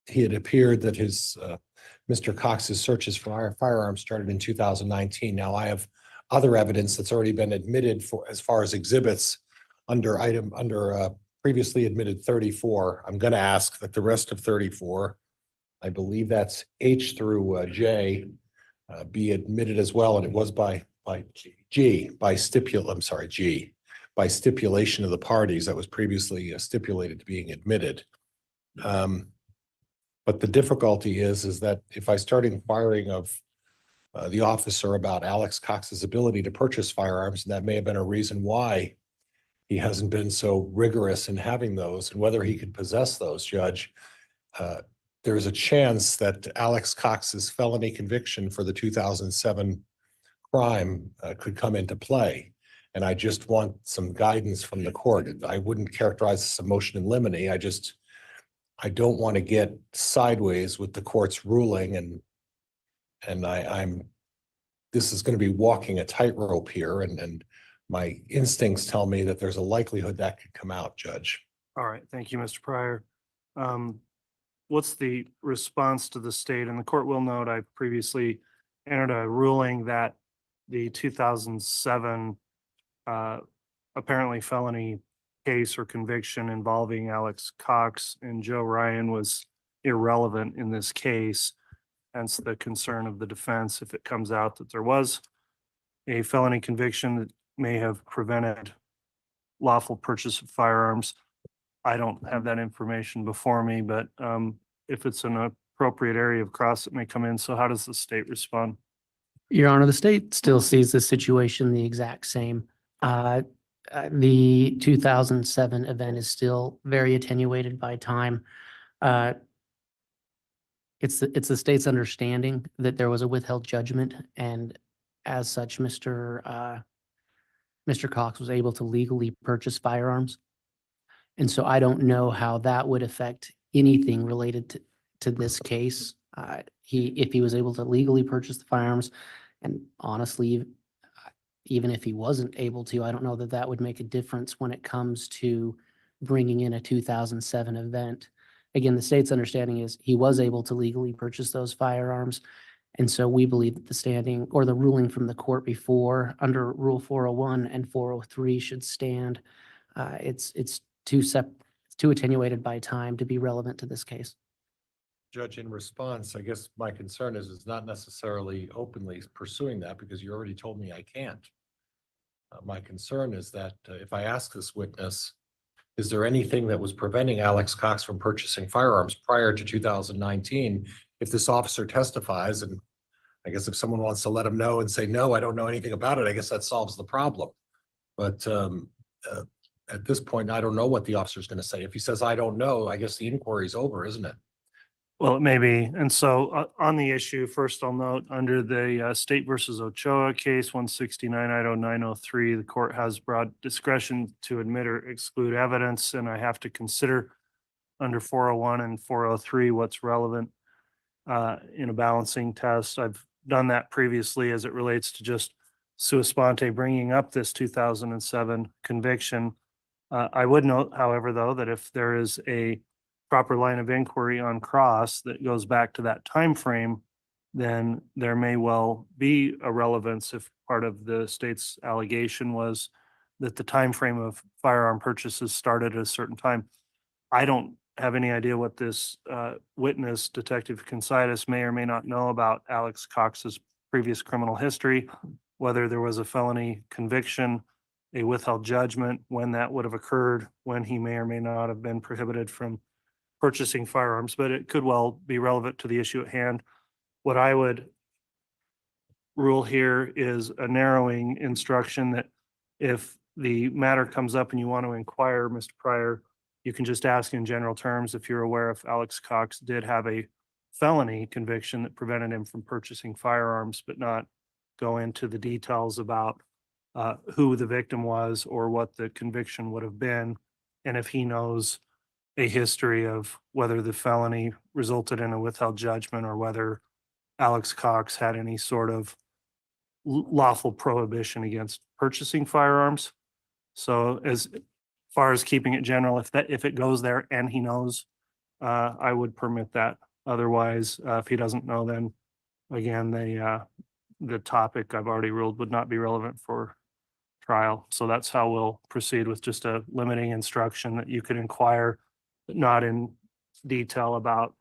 he had appeared that his Mr. Cox's searches for firearms started in 2019. Now I have other evidence that's already been admitted for as far as exhibits under previously admitted 34. I'm going to ask that the rest of 34, I believe that's H through J, be admitted as well, and it was by G by stipulation of the parties that was previously stipulated to being admitted. But the difficulty is that if I start inquiring of the officer about Alex Cox's ability to purchase firearms, and that may have been a reason why he hasn't been so rigorous in having those, and whether he could possess those, Judge, there's a chance that Alex Cox's felony conviction for the 2007 crime could come into play. And I just want some guidance from the court. I wouldn't characterize this a motion in limine. I don't want to get sideways with the court's ruling, and this is going to be walking a tightrope here, and my instincts tell me that there's a likelihood that could come out, Judge. All right, thank you, Mr. Pryor. What's the response to the state? And the court will note I previously entered a ruling that the 2007 apparently felony case or conviction involving Alex Cox and Joe Ryan was irrelevant in this case. Hence the concern of the defense if it comes out that there was a felony conviction that may have prevented lawful purchase of firearms. I don't have that information before me, but if it's an appropriate area of cross, it may come in. So how does the state respond? Your Honor, the state still sees the situation the exact same. The 2007 event is still very attenuated by time. It's the state's understanding that there was a withheld judgment, and as such, Mr. Cox was able to legally purchase firearms. And so I don't know how that would affect anything related to this case. If he was able to legally purchase the firearms, and honestly, even if he wasn't able to, I don't know that that would make a difference when it comes to bringing in a 2007 event. Again, the state's understanding is he was able to legally purchase those firearms. And so we believe that the standing or the ruling from the court before under Rule 401 and 403 should stand. It's too attenuated by time to be relevant to this case. Judge, in response, I guess my concern is not necessarily openly pursuing that, because you already told me I can't. My concern is that if I ask this witness, is there anything that was preventing Alex Cox from purchasing firearms prior to 2019? If this officer testifies, and I guess if someone wants to let him know and say, no, I don't know anything about it, I guess that solves the problem. But at this point, I don't know what the officer's going to say. If he says, I don't know, I guess the inquiry's over, isn't it? Well, it may be. And so on the issue, first I'll note under the State versus Ochoa case 169-903, the court has broad discretion to admit or exclude evidence, and I have to consider under 401 and 403 what's relevant in a balancing test. I've done that previously as it relates to just sua sponte bringing up this 2007 conviction. I would note, however, though, that if there is a proper line of inquiry on cross that goes back to that time frame, then there may well be a relevance if part of the state's allegation was that the time frame of firearm purchases started at a certain time. I don't have any idea what this witness, Detective Considas, may or may not know about Alex Cox's previous criminal history, whether there was a felony conviction, a withheld judgment, when that would have occurred, when he may or may not have been prohibited from purchasing firearms, but it could well be relevant to the issue at hand. What I would rule here is a narrowing instruction that if the matter comes up and you want to inquire, Mr. Pryor, you can just ask in general terms if you're aware if Alex Cox did have a felony conviction that prevented him from purchasing firearms, but not go into the details about who the victim was or what the conviction would have been, and if he knows a history of whether the felony resulted in a withheld judgment or whether Alex Cox had any sort of lawful prohibition against purchasing firearms. So as far as keeping it general, if it goes there and he knows I would permit that. Otherwise, if he doesn't know, then again, the topic I've already ruled would not be relevant for trial. So that's how we'll proceed, with just a limiting instruction that you could inquire, but not in detail about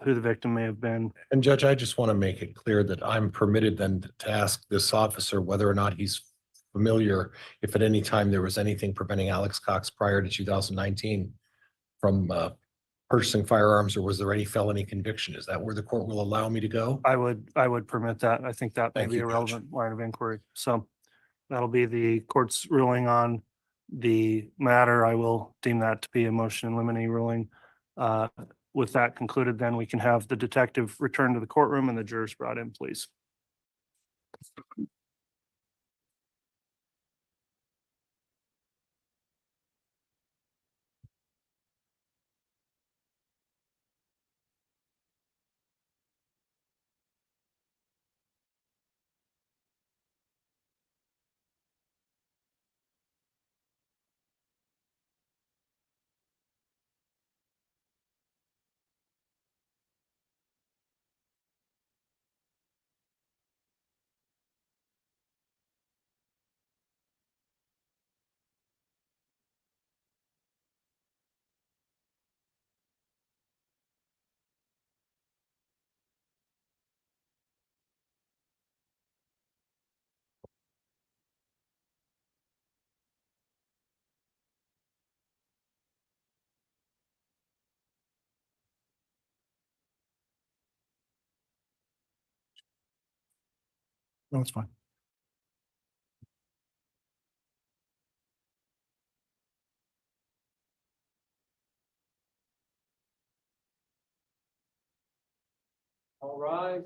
who the victim may have been. And Judge, I just want to make it clear that I'm permitted then to ask this officer whether or not he's familiar, if at any time there was anything preventing Alex Cox prior to 2019 from purchasing firearms, or was there any felony conviction? Is that where the court will allow me to go? I would permit that. I think that may Thank be you, a Judge. relevant line of inquiry. So that'll be the court's ruling on the matter. I will deem that to be a motion in limine ruling. With that concluded, then we can have the detective return to the courtroom and the jurors brought in, please. No, it's fine. All right.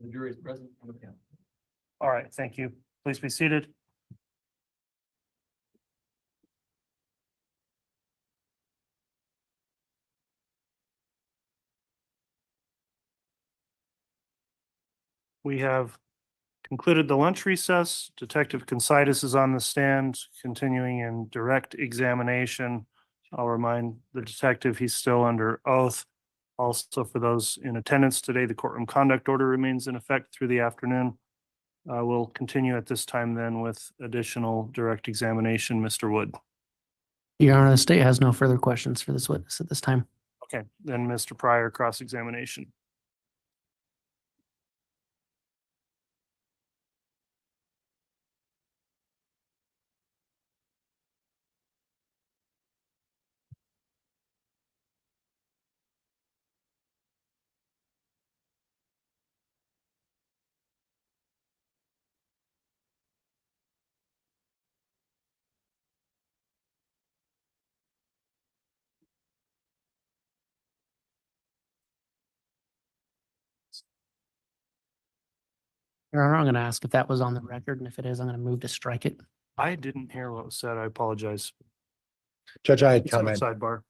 The jury is present. All right, thank you. Please be seated. We have concluded the lunch recess. Detective Considas is on the stand, continuing in direct examination. I'll remind the detective he's still under oath. Also, for those in attendance today, the courtroom conduct order remains in effect through the afternoon. We'll continue at this time then with additional direct examination. Mr. Wood. Your Honor, the state has no further questions for this witness at this time. Okay, then Mr. Pryor, cross-examination. Your Honor, I'm going to ask if that was on the record, and if it is, I'm going to move to strike it. I didn't hear what was said. I apologize. Judge, I had It's on the comment. sidebar.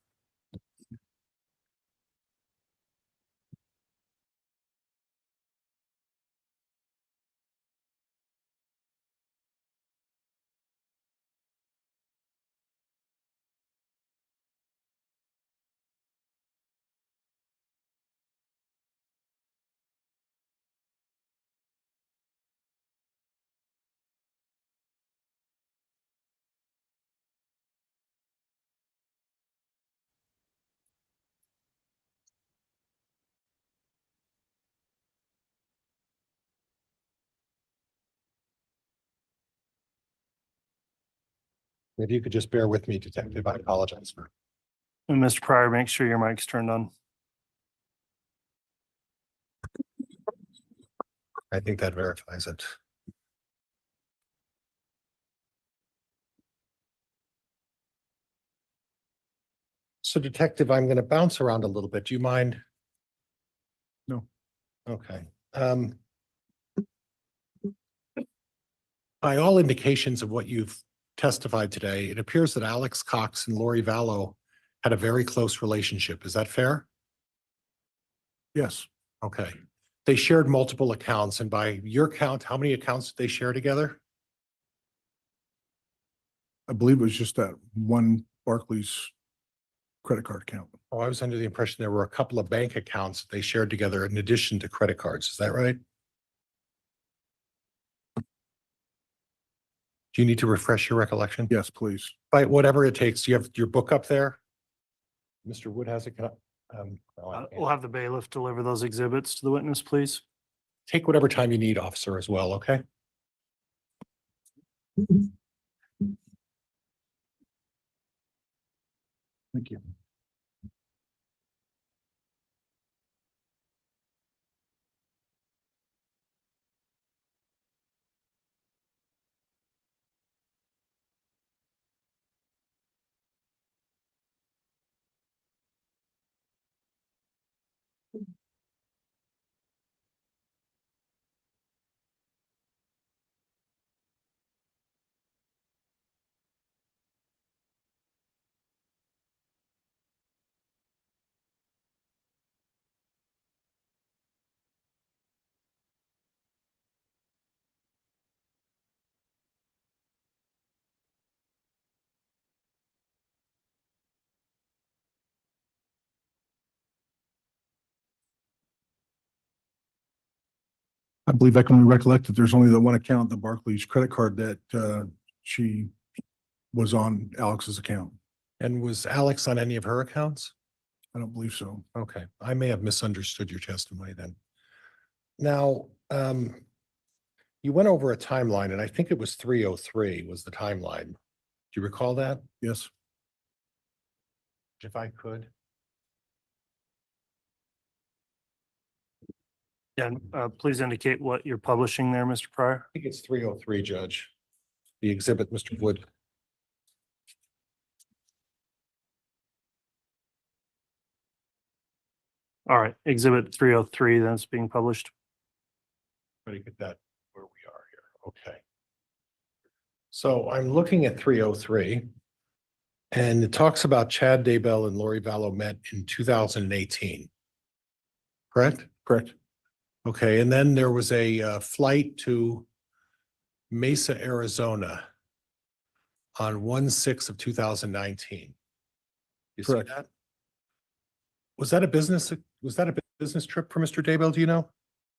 If you could just bear with me, Detective, I apologize for. And Mr. Pryor, make sure your mic's turned on. I think that verifies it. So Detective, I'm going to bounce around a little bit. Do you mind? No. Okay. By all indications of what you've testified today, it appears that Alex Cox and Lori Vallow had a very close relationship. Is that fair? Yes, Okay. They shared multiple accounts, and by your count, how many accounts did they share together? I believe it was just that one Barclays credit card account. Oh, I was under the impression there were a couple of bank accounts that they shared together in addition to credit cards. Is that right? Do you need to refresh your recollection? Yes, please. By whatever it takes. Do you have your book up there? Mr. Wood has it. No, I We'll can't. have the bailiff deliver those exhibits to the witness, please. Take whatever time you need, officer, as well, okay? Thank you. I believe I can recollect that there's only the one account, the Barclays credit card that she was on Alex's account. And was Alex on any of her accounts? I don't believe so. Okay, I may have misunderstood your testimony then. Now, you went over a timeline, and I think it was 303 was the timeline. Do you recall that? Yes, If I could. And please indicate what you're publishing there, Mr. Pryor. I think it's 303, Judge. The exhibit, Mr. Wood. All right, exhibit 303, that's being published. Try to get that where we are here. Okay. So I'm looking at 303. And it talks about Chad Daybell and Lori Vallow met in 2018. Correct? correct. Okay, and then there was a flight to Mesa, Arizona on 1/6 of 2019. You see Correct. that? Was that a business trip for Mr. Daybell? Do you know?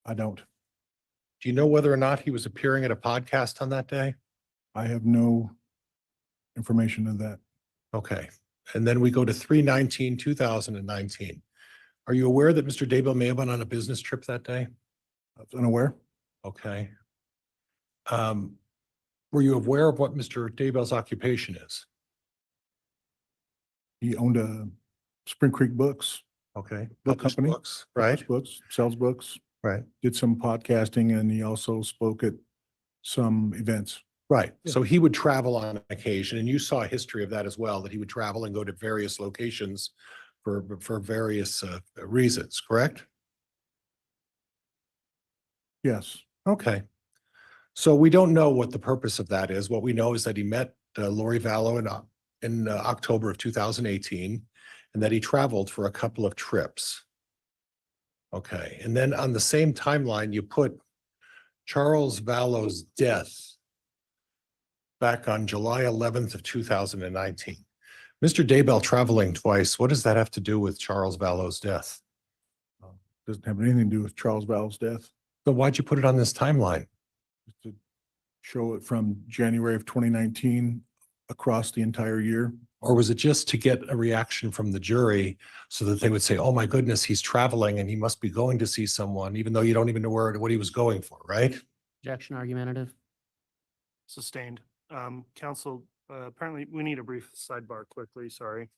I don't. Do you know whether or not he was appearing at a podcast on that day? I have no information of that. Okay, and then we go to 3/19/2019. Are you aware that Mr. Daybell may have been on a business trip that day? I was unaware. Okay. Were you aware of what Mr. Daybell's occupation is? He owned a Spring Creek Books. Okay. Book Published company. books, right? Books, sells books, Right. did some podcasting, and he also spoke at some events. Right. Yeah. So he would travel on occasion, and you saw a history of that as well, that he would travel and go to various locations for various reasons, correct? Yes, Okay. So we don't know what the purpose of that is. What we know is that he met Lori Vallow in October of 2018, and that he traveled for a couple of trips. Okay, and then on the same timeline, you put Charles Vallow's death back on July 11th of 2019. Mr. Daybell traveling twice, what does that have to do with Charles Vallow's death? doesn't have anything to do with Charles Vallow's death. So why'd you put it on this timeline? Just to show it from January of 2019 across the entire year. Or was it just to get a reaction from the jury so that they would say, oh my goodness, he's traveling and he must be going to see someone, even though you don't even know what he was going for, right? Objection argumentative. Sustained. Counsel, apparently we need a brief sidebar quickly, sorry.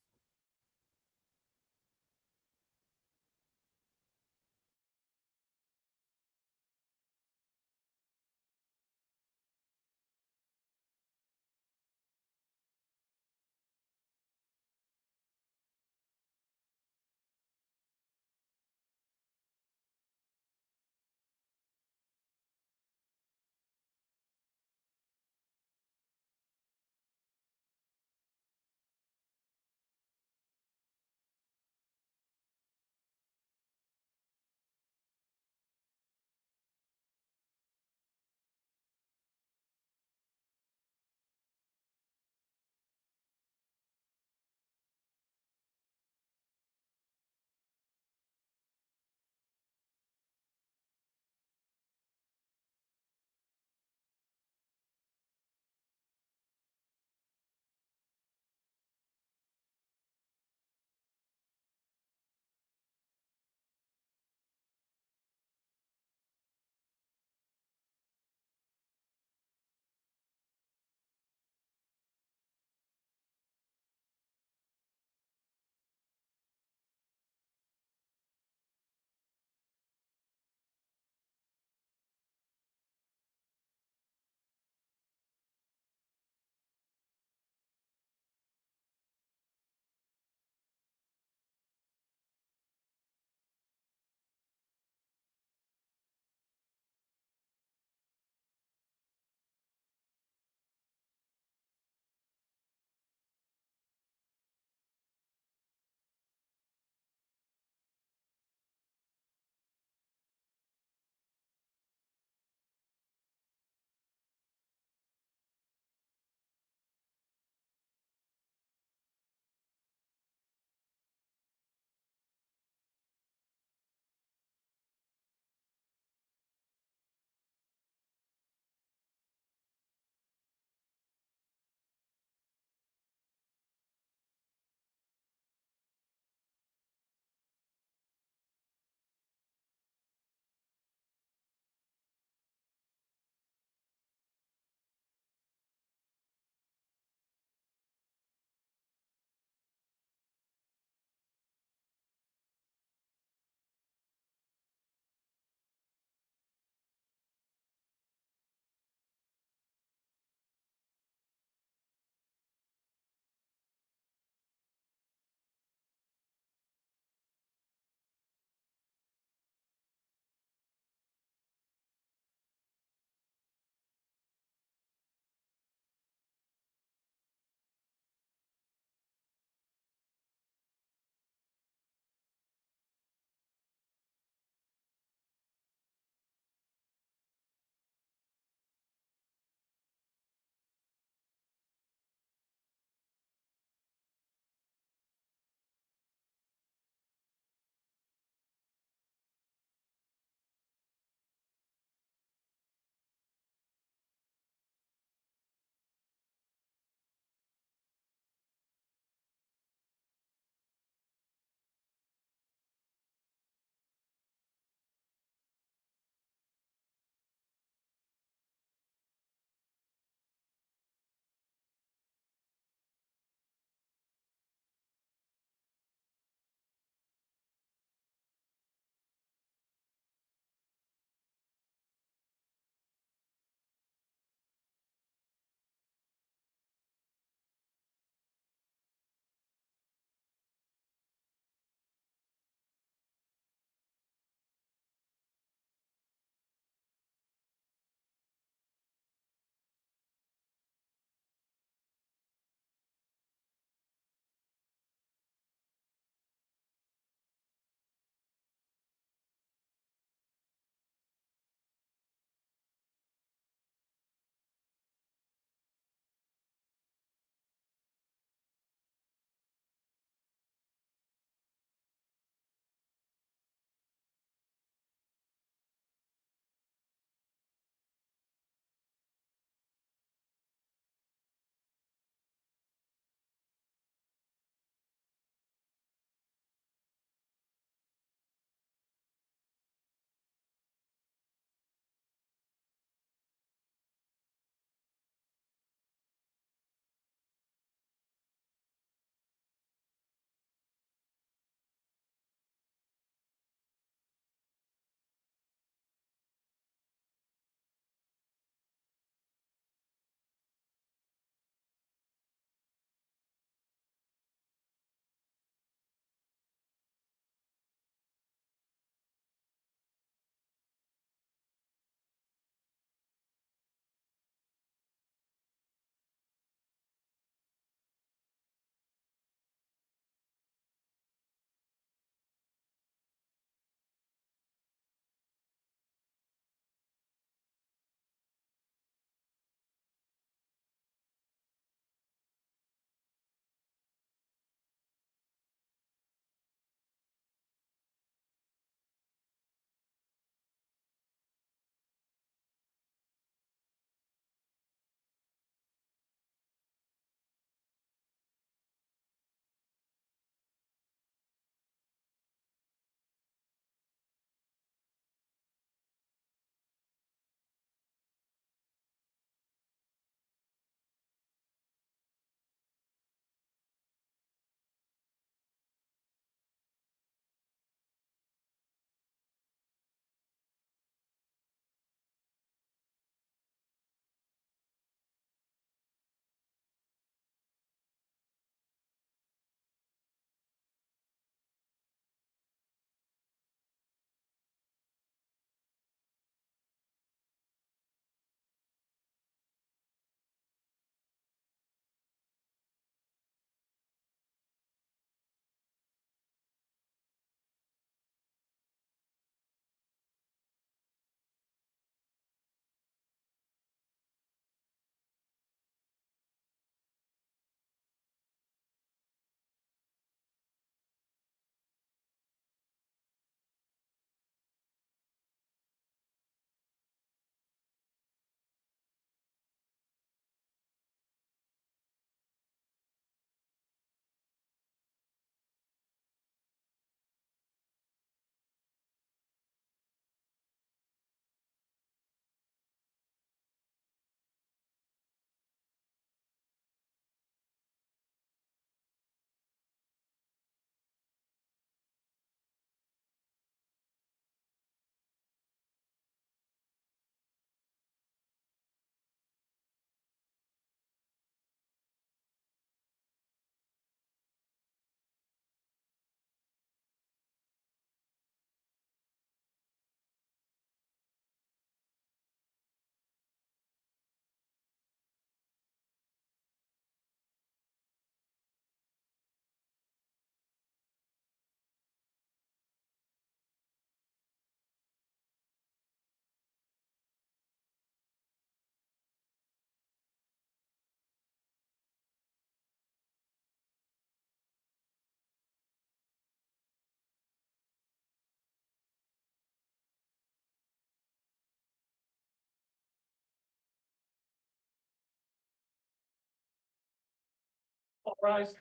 rise,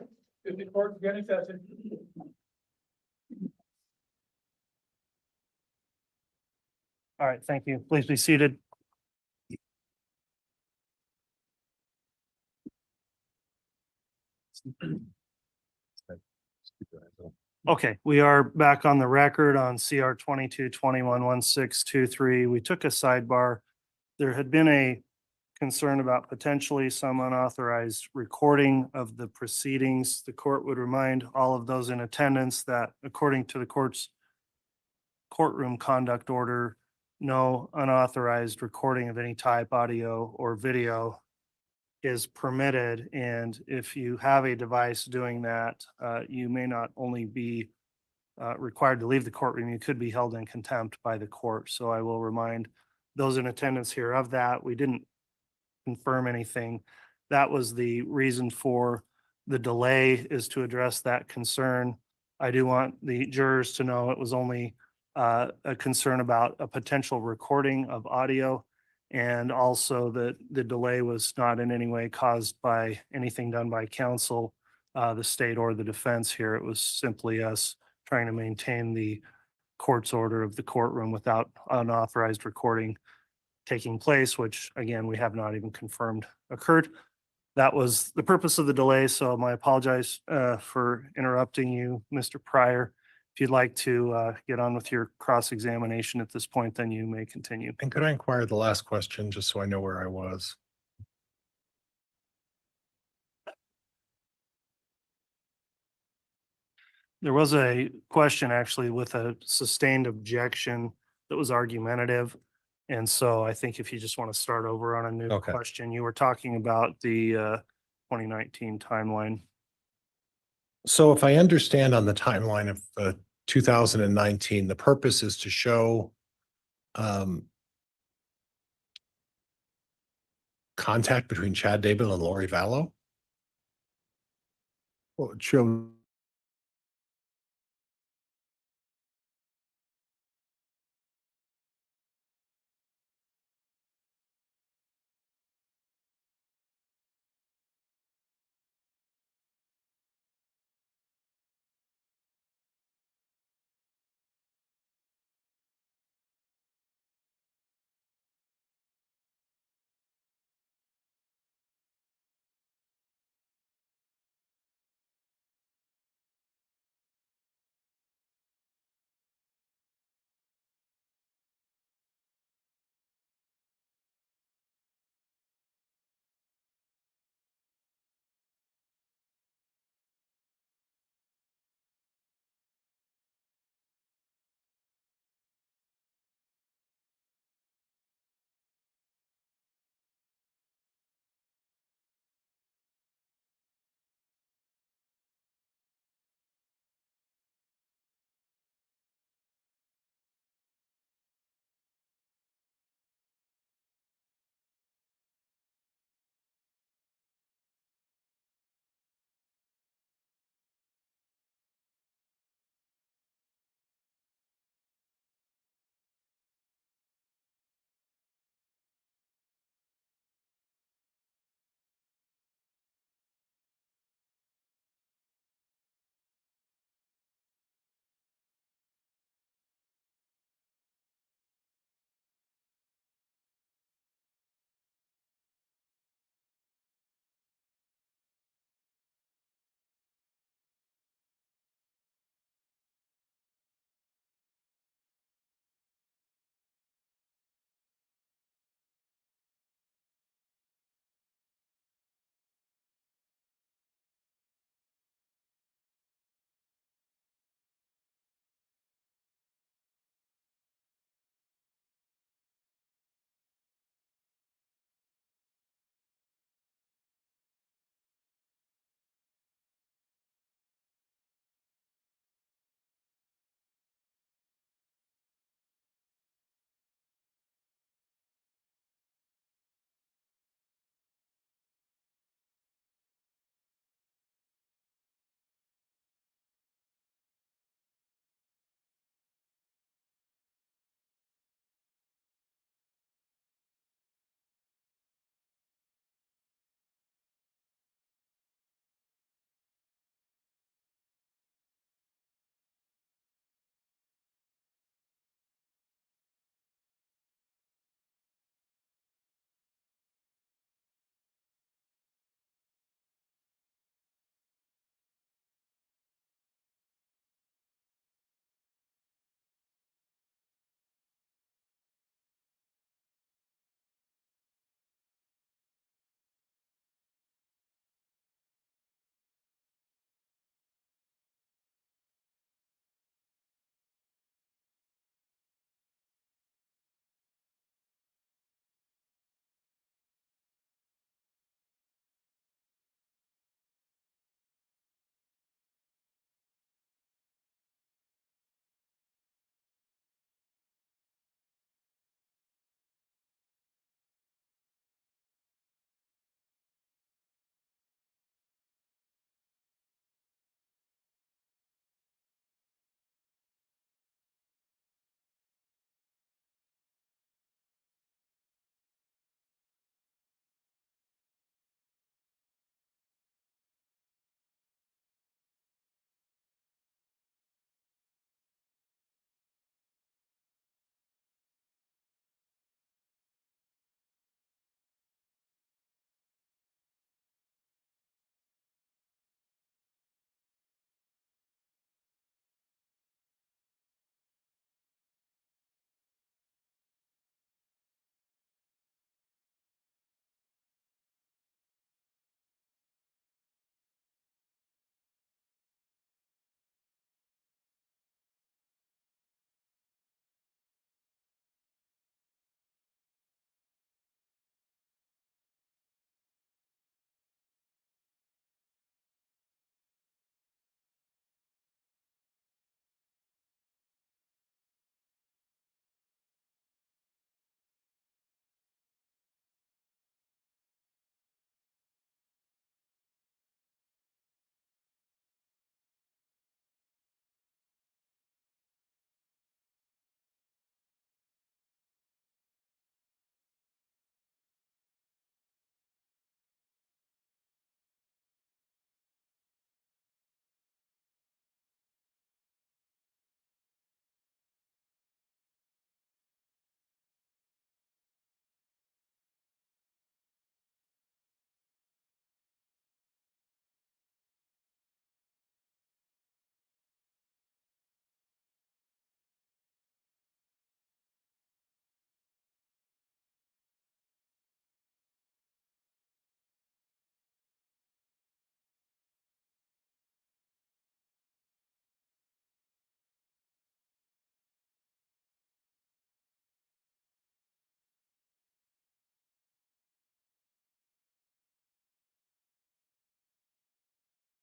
if the court begin in session. All right, thank you. Please be seated. Okay, we are back on the record on CR 22211623. We took a sidebar. There had been a concern about potentially some unauthorized recording of the proceedings. The court would remind all of those in attendance that according to the court's courtroom conduct order, no unauthorized recording of any type, audio or video, is permitted. And if you have a device doing that, you may not only be required to leave the courtroom, you could be held in contempt by the court. So I will remind those in attendance here of that. We didn't confirm anything. That was the reason for the delay, is to address that concern. I do want the jurors to know it was only a concern about a potential recording of audio, and also that the delay was not in any way caused by anything done by counsel, the state or the defense here. It was simply us trying to maintain the court's order of the courtroom without unauthorized recording taking place, which again, we have not even confirmed occurred. That was the purpose of the delay. So I apologize for interrupting you, Mr. Pryor. If you'd like to get on with your cross-examination at this point, then you may continue. And could I inquire the last question, just so I know where I was? There was a question actually with a sustained objection that was argumentative. And so I think if you just want to start over on a new Okay. question, you were talking about the 2019 timeline. So if I understand on the timeline of 2019, the purpose is to show contact between Chad Daybell and Lori Vallow? Well, it shows